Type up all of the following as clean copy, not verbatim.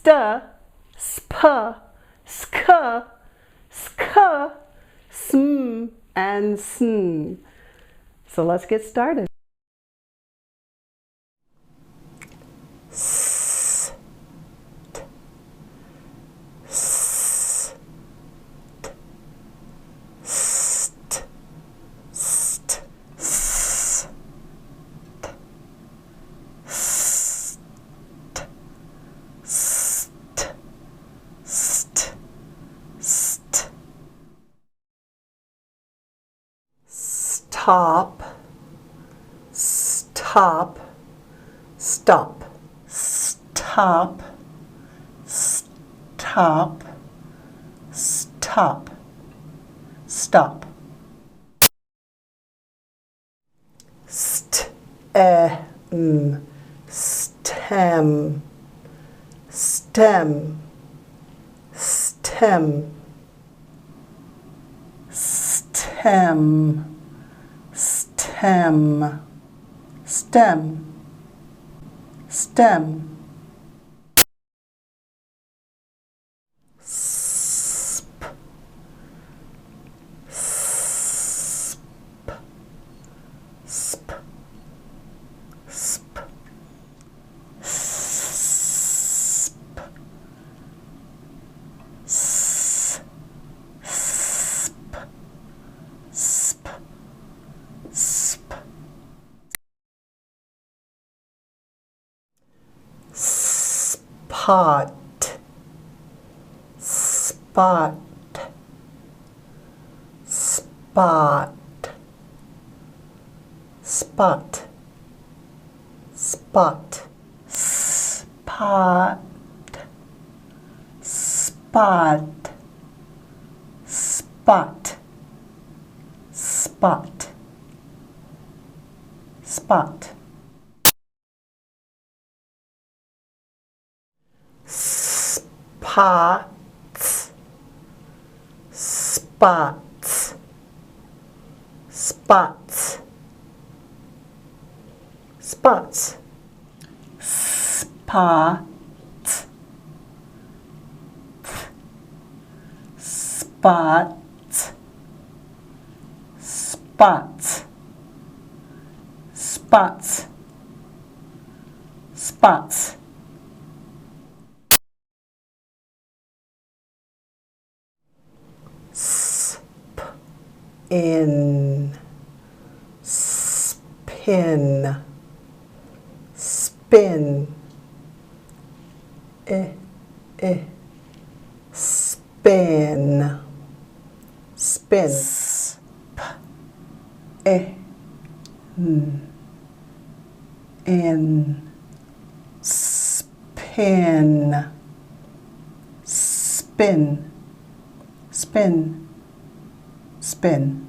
sp, sk, sk, sm, and sn. So let's get started. S, t, s, t, st, st, s, t, st, st, st, st. Stop, stop, stop, stop, stop, stop, stop. Stem, stem, stem, stem, stem, stem, stem, stem. Sp, sp, sp, sp, sp, s, sp, sp, sp. Spot, spot, spot, spot, spot, spot, spot, spot, spot, spot. Spots, spots, spots, spots. Spot, spot, spots, spots, spots. In, spin, spin, spin, spin, sp, in, spin, spin, spin, spin.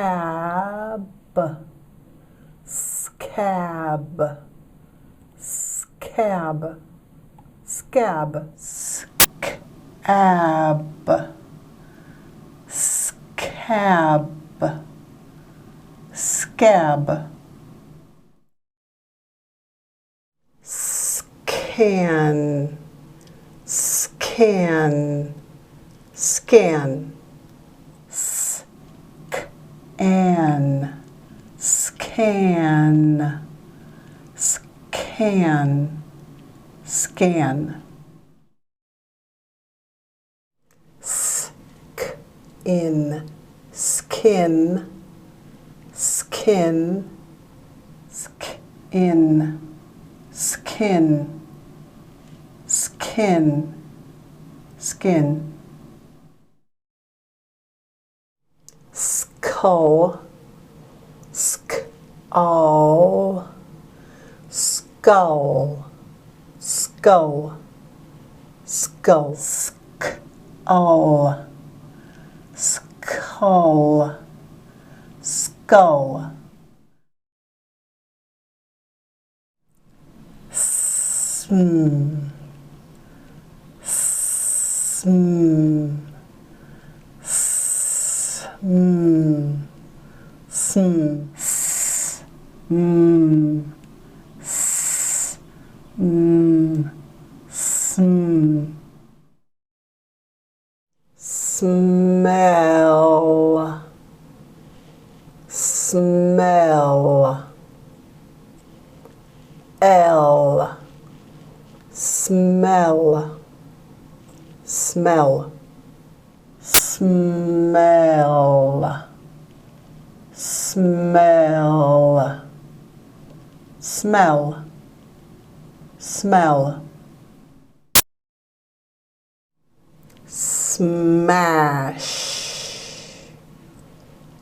Scab, scab, scab, scab, scab, scab, scab. Scan, scan, scan. Scan, scan, scan, scan. In, skin, skin, in, skin, skin, skin. Skull, skull, skull, skull, skull, skull, skull, skull. Sm, sm, sm, sm, sm, sm, sm. Smell, smell. L, smell, smell, smell, smell, smell, smell. Smash,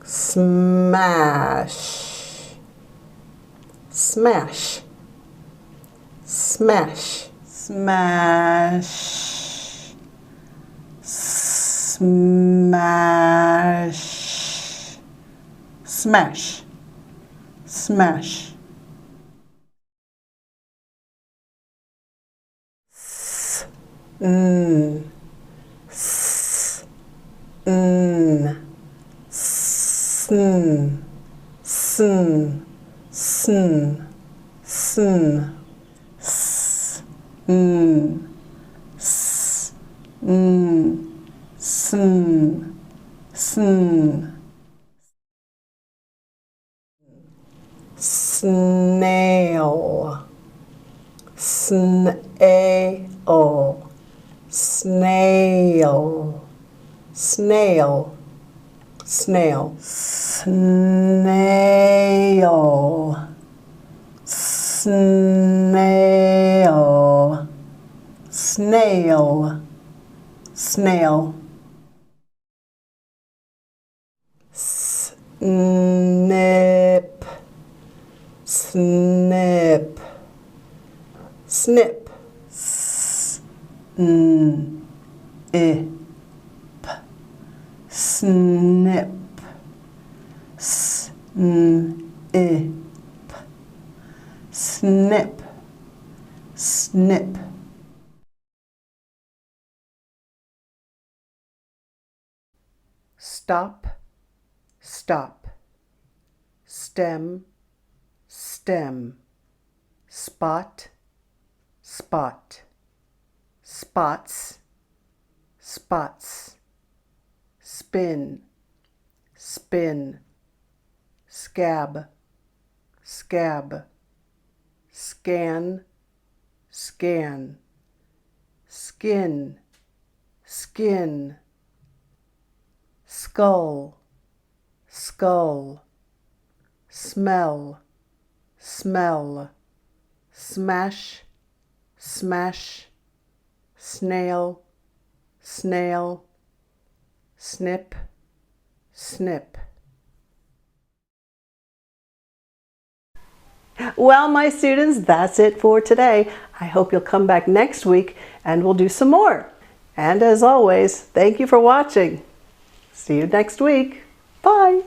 smash, smash, smash, smash, smash, smash, smash. N, sn, sn, sn, sn, sn, sn, sn, sn. Snail, snail, snail, snail, snail, snail, snail, snail, snail. Snip, snip, snip. Snip, snip, snip, snip, snip. Stop, stop. Stem, stem. Spot, spot. Spots, spots. Spin, spin. Scab, scab. Scan, scan. Skin, skin. Skull, skull. Smell, smell. Smash, smash. Snail, snail. Snip, snip. Well, my students, that's it for today. I hope you'll come back next week and we'll do some more. And as always, thank you for watching. See you next week. Bye.